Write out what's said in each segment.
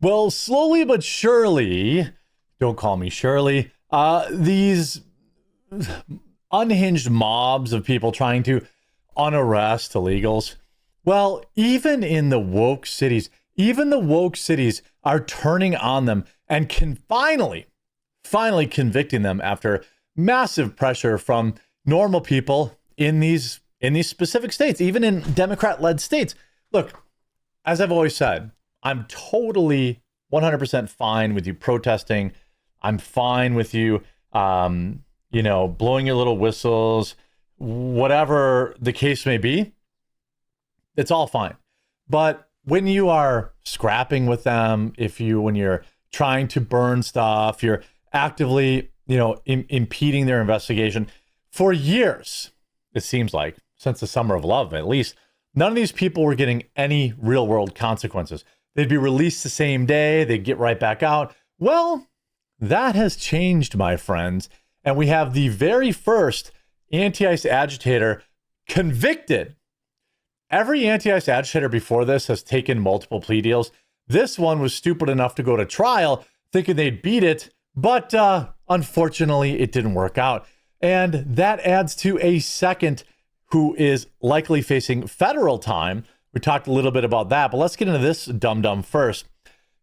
Well, slowly but surely, don't call me Shirley, these unhinged mobs of people trying to unarrest illegals. Well, even in the woke cities, even the woke cities are turning on them and can finally convicting them after massive pressure from normal people in these specific states, even in Democrat-led states. Look, as I've always said, I'm totally 100% fine with you protesting. I'm fine with you, blowing your little whistles, whatever the case may be. It's all fine. But when you are scrapping with them, when you're trying to burn stuff, you're actively, impeding their investigation for years, it seems like, since the summer of love, at least, none of these people were getting any real world consequences. They'd be released the same day. They'd get right back out. Well, that has changed, my friends. And we have the very first anti-ICE agitator convicted. Every anti-ICE agitator before this has taken multiple plea deals. This one was stupid enough to go to trial thinking they'd beat it, but unfortunately it didn't work out. And that adds to a second who is likely facing federal time. We talked a little bit about that, but let's get into this dum-dum first.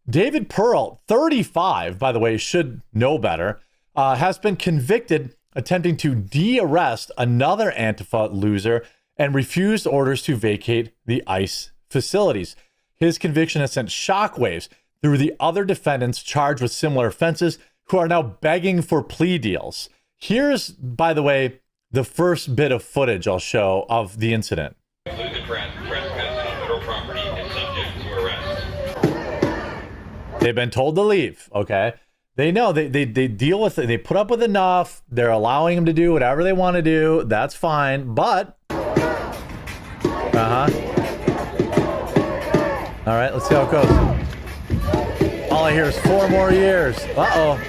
David Pearl, 35, by the way, should know better, has been convicted attempting to de-arrest another Antifa loser and refused orders to vacate the ICE facilities. His conviction has sent shockwaves through the other defendants charged with similar offenses who are now begging for plea deals. Here's, by the way, the first bit of footage I'll show of the incident. They've been told to leave, okay? They know, they deal with it. They put up with enough. They're allowing them to do whatever they want to do. That's fine, but... All right, let's see how it goes. All I hear is 4 more years. Uh-oh.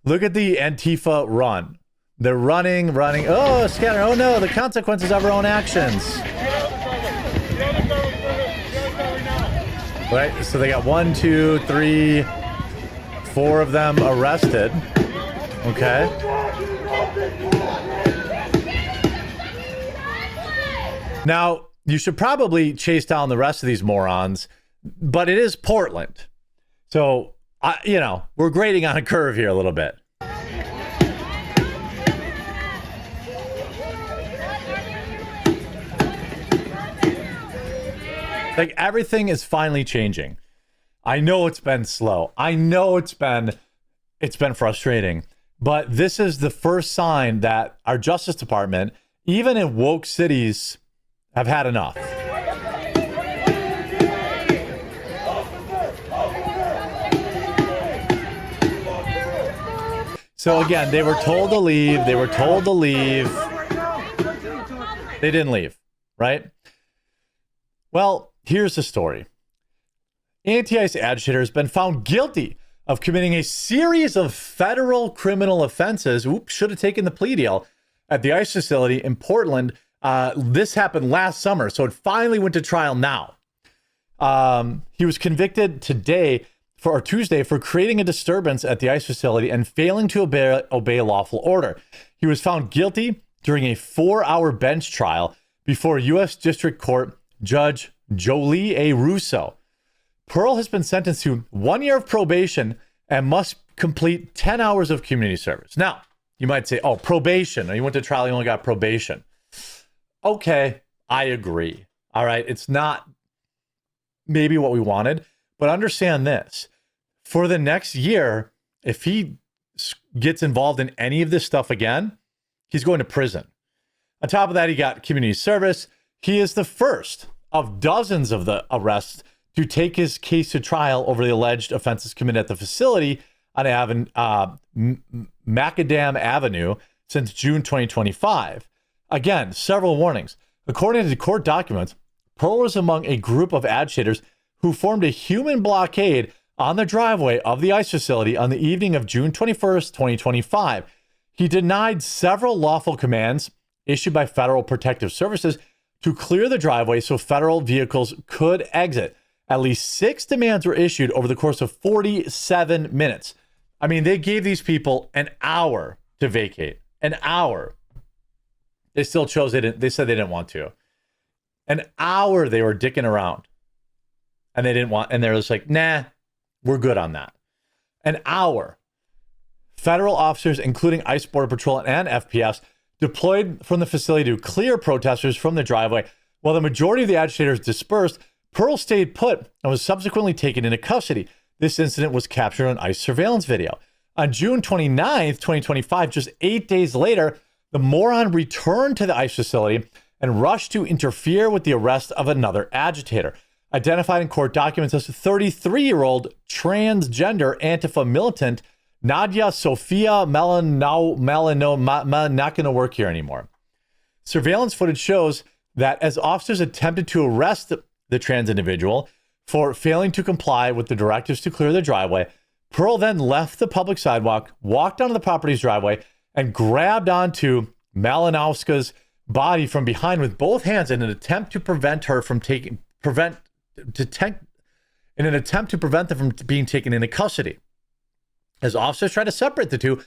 Look at the Antifa run. They're running. Oh, scatter. Oh, no, the consequences of our own actions. Right, so they got 1, 2, 3, 4 of them arrested. Okay. Now, you should probably chase down the rest of these morons, but it is Portland. So, we're grading on a curve here a little bit. Like, everything is finally changing. I know it's been slow. I know it's been frustrating. But this is the first sign that our Justice Department, even in woke cities, have had enough. So again, they were told to leave. They didn't leave, right? Well, here's the story. Anti-ICE agitator has been found guilty of committing a series of federal criminal offenses. Oops, should have taken the plea deal at the ICE facility in Portland. This happened last summer, so it finally went to trial now. He was convicted Tuesday for creating a disturbance at the ICE facility and failing to obey a lawful order. He was found guilty during a 4-hour bench trial before U.S. District Court Judge Jolie A. Russo. Pearl has been sentenced to 1 year of probation and must complete 10 hours of community service. Now, you might say, oh, probation. You went to trial, you only got probation. Okay, I agree. All right, it's not maybe what we wanted, but understand this. For the next year, if he gets involved in any of this stuff again, he's going to prison. On top of that, he got community service. He is the first of dozens of the arrests to take his case to trial over the alleged offenses committed at the facility on Macadam Avenue since June 2025. Again, several warnings. According to court documents, Pearl was among a group of agitators who formed a human blockade on the driveway of the ICE facility on the evening of June 21st, 2025. He denied several lawful commands issued by Federal Protective Services to clear the driveway so federal vehicles could exit. At least 6 demands were issued over the course of 47 minutes. I mean, they gave these people an hour to vacate. An hour. They still chose it. They said they didn't want to. An hour they were dicking around. And they didn't want, and they're just like, nah, we're good on that. An hour. Federal officers, including ICE Border Patrol and FPS, deployed from the facility to clear protesters from the driveway. While the majority of the agitators dispersed, Pearl stayed put and was subsequently taken into custody. This incident was captured on ICE surveillance video. On June 29th, 2025, just 8 days later, the moron returned to the ICE facility and rushed to interfere with the arrest of another agitator. Identified in court documents as 33-year-old transgender Antifa militant Nadia Sofia not going to work here anymore. Surveillance footage shows that as officers attempted to arrest the trans individual for failing to comply with the directives to clear the driveway, Pearl then left the public sidewalk, walked onto the property's driveway, and grabbed onto Malinowska's body from behind with both hands in an attempt to prevent them from being taken into custody. As officers tried to separate the two,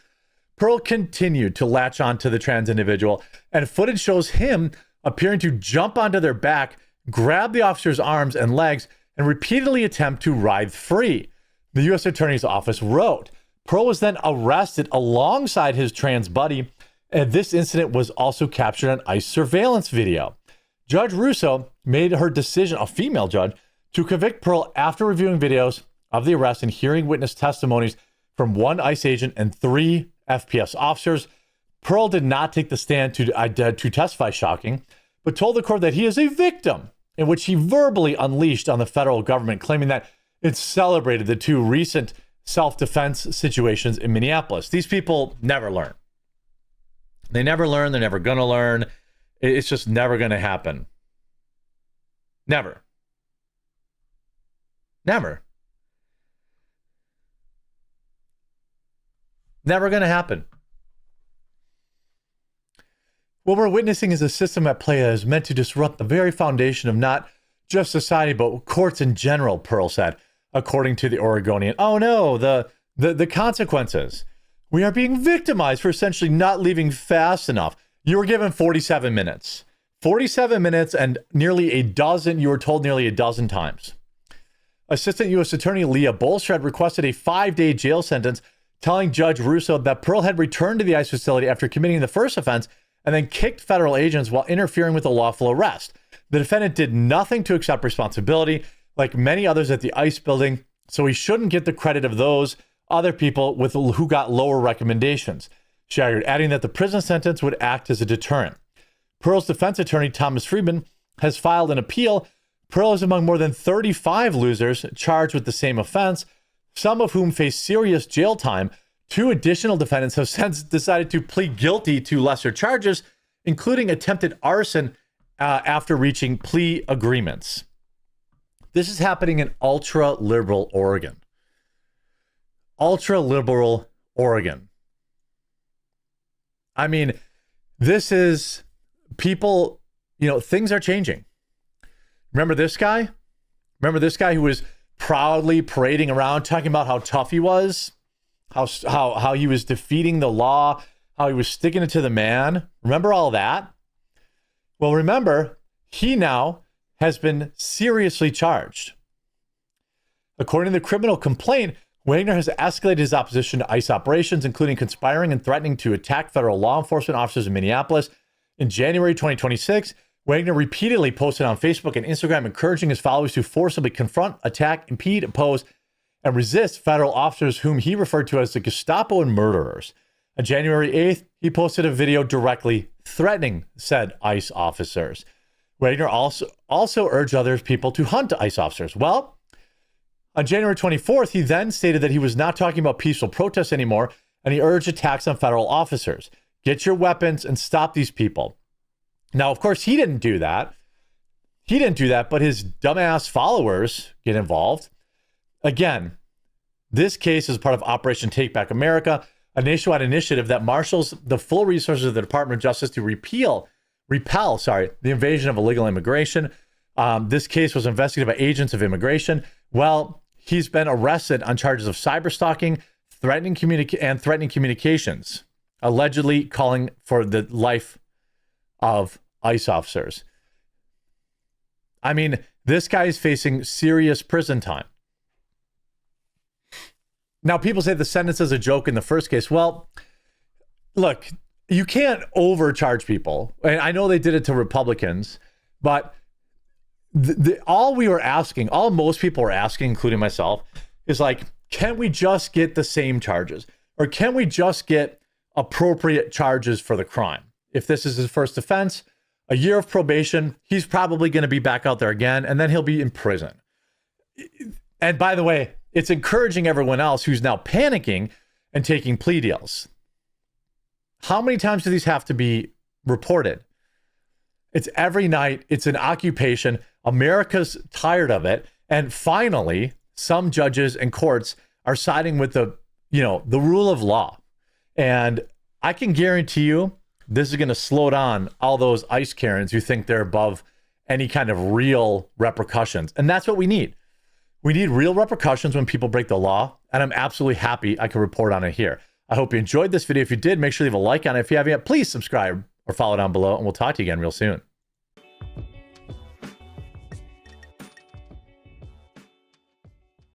Pearl continued to latch onto the trans individual, and footage shows him appearing to jump onto their back, grab the officer's arms and legs, and repeatedly attempt to ride free. The U.S. Attorney's Office wrote, Pearl was then arrested alongside his trans buddy, and this incident was also captured on ICE surveillance video. Judge Russo made her decision, a female judge, to convict Pearl after reviewing videos of the arrest and hearing witness testimonies from 1 ICE agent and 3 FPS officers. Pearl did not take the stand to testify, shocking, but told the court that he is a victim, in which he verbally unleashed on the federal government, claiming that it celebrated the 2 recent self-defense situations in Minneapolis. These people never learn. They never learn. They're never going to learn. It's just never going to happen. Never. Never. Never going to happen. What we're witnessing is a system at play that is meant to disrupt the very foundation of not just society, but courts in general, Pearl said, according to the Oregonian. Oh no, the consequences. We are being victimized for essentially not leaving fast enough. You were given 47 minutes. 47 minutes and you were told nearly a dozen times. Assistant U.S. Attorney Leah Bolstrad requested a 5-day jail sentence, telling Judge Russo that Pearl had returned to the ICE facility after committing the first offense and then kicked federal agents while interfering with a lawful arrest. The defendant did nothing to accept responsibility, like many others at the ICE building, so he shouldn't get the credit of those other people who got lower recommendations, she argued, adding that the prison sentence would act as a deterrent. Pearl's defense attorney, Thomas Friedman, has filed an appeal. Pearl is among more than 35 losers charged with the same offense, some of whom face serious jail time. 2 additional defendants have since decided to plead guilty to lesser charges, including attempted arson after reaching plea agreements. This is happening in ultra-liberal Oregon. Ultra-liberal Oregon. I mean, this is people, things are changing. Remember this guy? Remember this guy who was proudly parading around talking about how tough he was? How he was defeating the law, how he was sticking it to the man. Remember all that? Well, remember, he now has been seriously charged. According to the criminal complaint, Wagner has escalated his opposition to ICE operations, including conspiring and threatening to attack federal law enforcement officers in Minneapolis. In January 2026, Wagner repeatedly posted on Facebook and Instagram encouraging his followers to forcibly confront, attack, impede, oppose, and resist federal officers whom he referred to as the Gestapo and murderers. On January 8th, he posted a video directly threatening said ICE officers. Wagner also urged other people to hunt ICE officers. Well, on January 24th, he then stated that he was not talking about peaceful protests anymore, and he urged attacks on federal officers. Get your weapons and stop these people. Now, of course, he didn't do that. But his dumbass followers get involved. Again, this case is part of Operation Take Back America, a nationwide initiative that marshals the full resources of the Department of Justice to repel the invasion of illegal immigration. This case was investigated by agents of immigration. Well, he's been arrested on charges of cyber stalking, threatening communications, allegedly calling for the life of ICE officers. I mean, this guy is facing serious prison time. Now, people say the sentence is a joke in the first case. Well, look, you can't overcharge people. And I know they did it to Republicans, but all most people were asking, including myself, is like, can we just get the same charges? Or can we just get appropriate charges for the crime? If this is his first offense, a year of probation, he's probably going to be back out there again, and then he'll be in prison. And by the way, it's encouraging everyone else who's now panicking and taking plea deals. How many times do these have to be reported? It's every night. It's an occupation. America's tired of it. And finally, some judges and courts are siding with the rule of law. And I can guarantee you this is going to slow down all those ICE Karens who think they're above any kind of real repercussions. And that's what we need. We need real repercussions when people break the law. And I'm absolutely happy I can report on it here. I hope you enjoyed this video. If you did, make sure you leave a like on it. If you haven't yet, please subscribe or follow down below, and we'll talk to you again real soon.